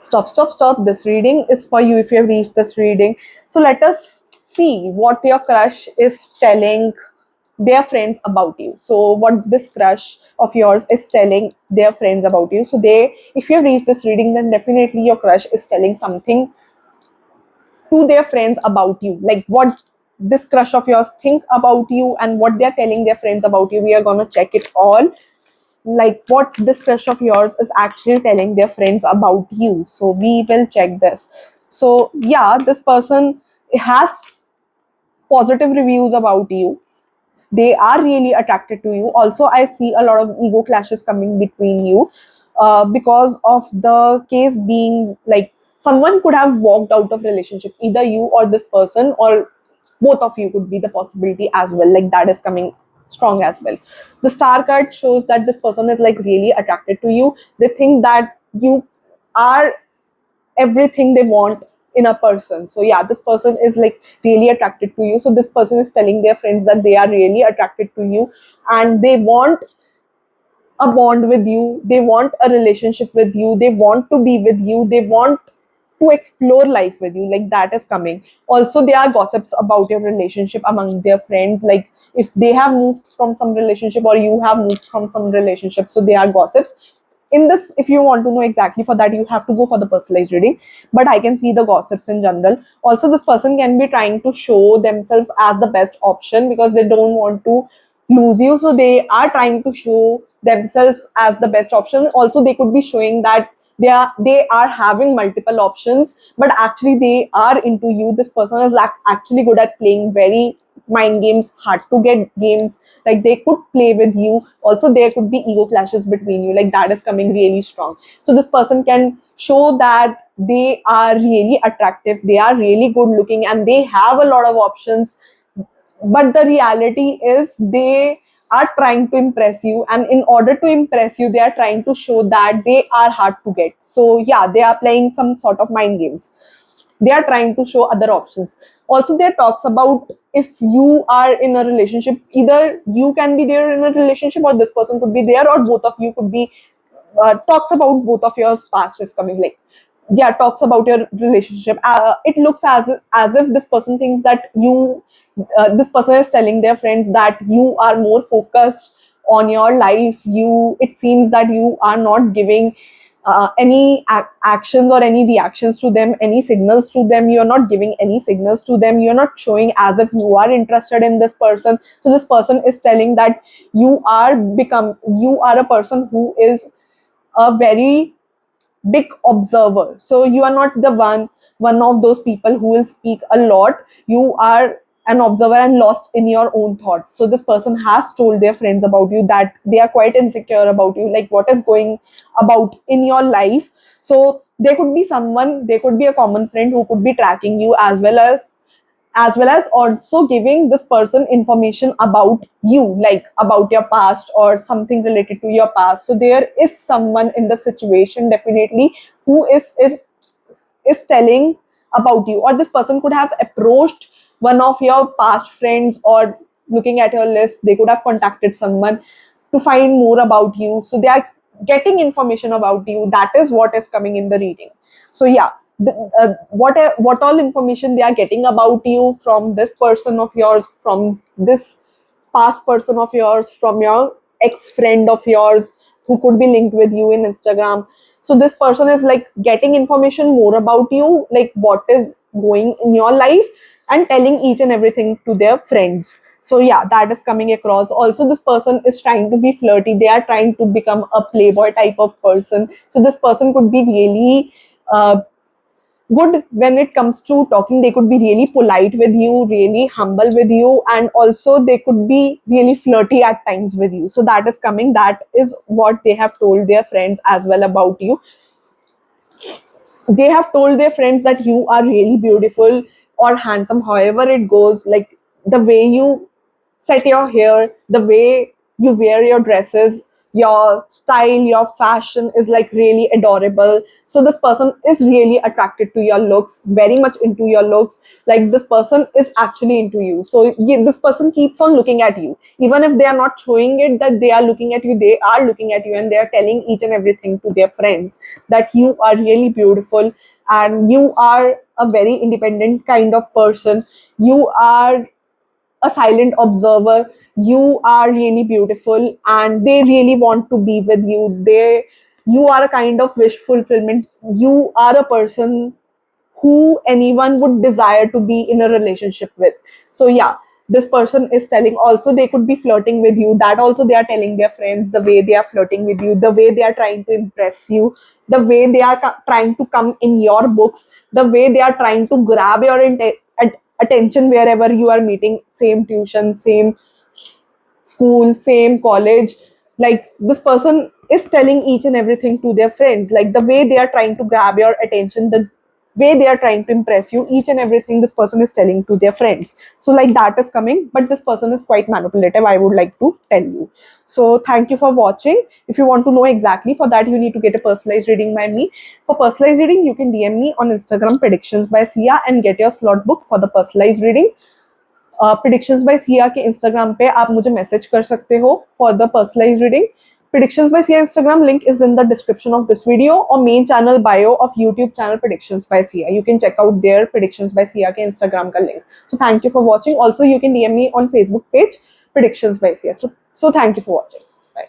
Stop. This reading is for you if you have reached this reading. So let us see what your crush is telling their friends about you. So what this crush of yours is telling their friends about you. So if you have reached this reading, then definitely your crush is telling something to their friends about you, like what this crush of yours think about you and what they're telling their friends about you. We are gonna check it all, like what this crush of yours is actually telling their friends about you. So we will check this. So yeah, this person has positive reviews about you. They are really attracted to you. Also, I see a lot of ego clashes coming between you, because of the case being like someone could have walked out of relationship, either you or this person, or both of you could be the possibility as well, like that is coming strong as well. The star card shows that this person is like really attracted to you. They think that you are everything they want in a person. So yeah, this person is like really attracted to you. So this person is telling their friends that they are really attracted to you, and they want a bond with you, they want a relationship with you, they want to be with you, they want to explore life with you, like that is coming. Also, there are gossips about your relationship among their friends, like if they have moved from some relationship or you have moved from some relationship, so there are gossips in this. If you want to know exactly, for that you have to go for the personalized reading, but I can see the gossips in general. Also, this person can be trying to show themselves as the best option because they don't want to lose you, so they are trying to show themselves as the best option. Also, they could be showing that they are having multiple options, but actually they are into you. This person is actually good at playing very mind games, hard to get games, like they could play with you. Also, there could be ego clashes between you, like that is coming really strong. So this person can show that they are really attractive, they are really good looking, and they have a lot of options, but the reality is they are trying to impress you, and in order to impress you they are trying to show that they are hard to get. So yeah, they are playing some sort of mind games. They are trying to show other options. Also, there talks about if you are in a relationship, either you can be there in a relationship or this person could be there, or both of you could be. Talks about both of your past is coming, like yeah, talks about your relationship. It looks as if this person thinks that you this person is telling their friends that you are more focused on your life. You, it seems that you are not giving any actions or any reactions to them, any signals to them. You're not giving any signals to them, you're not showing as if you are interested in this person. So this person is telling that you are a person who is a very big observer. So you are not the one of those people who will speak a lot. You are an observer and lost in your own thoughts. So this person has told their friends about you that they are quite insecure about you, like what is going about in your life. So there could be someone, there could be a common friend who could be tracking you, as well as also giving this person information about you, like about your past or something related to your past. So there is someone in the situation definitely who is telling about you, or this person could have approached one of your past friends, or looking at your list they could have contacted someone to find more about you. So they are getting information about you. That is what is coming in the reading. So yeah, what all information they are getting about you from this person of yours, from this past person of yours, from your ex friend of yours who could be linked with you in Instagram. So this person is like getting information more about you, like what is going in your life, and telling each and everything to their friends. So yeah, that is coming across. Also, this person is trying to be flirty, they are trying to become a playboy type of person. So this person could be really good when it comes to talking. They could be really polite with you, really humble with you, and also they could be really flirty at times with you. So that is coming, that is what they have told their friends as well about you. They have told their friends that you are really beautiful or handsome, however it goes, like the way you set your hair, the way you wear your dresses, your style, your fashion is like really adorable. So this person is really attracted to your looks, very much into your looks. Like this person is actually into you. So this person keeps on looking at you, even if they are not showing it that they are looking at you. They are looking at you, and they are telling each and everything to their friends that you are really beautiful, and you are a very independent kind of person. You are a silent observer. You are really beautiful, and they really want to be with you. You are a kind of wish fulfillment. You are a person who anyone would desire to be in a relationship with. So yeah, this person is telling, also they could be flirting with you. That also they are telling their friends, the way they are flirting with you, the way they are trying to impress you, the way they are trying to come in your books, the way they are trying to grab your attention wherever you are meeting, same tuition, same school, same college. Like this person is telling each and everything to their friends, like the way they are trying to grab your attention, the way they are trying to impress you, each and everything this person is telling to their friends. So like that is coming, but this person is quite manipulative, I would like to tell you. So thank you for watching. If you want to know exactly, for that you need to get a personalized reading by me. For personalized reading, you can DM me on Instagram, predictions by Sia, and get your slot book for the personalized reading. Predictions by Siya के Instagram पे आप मुझे message कर सकते हो for the personalize reading. Predictions by Siya Instagram link is in the description of this video, और main channel bio of YouTube channel predictions by Siya. You can check out there predictions by Siya के Instagram का link. So thank you for watching. Also you can DM me on Facebook page predictions by Siya. So thank you for watching. Bye.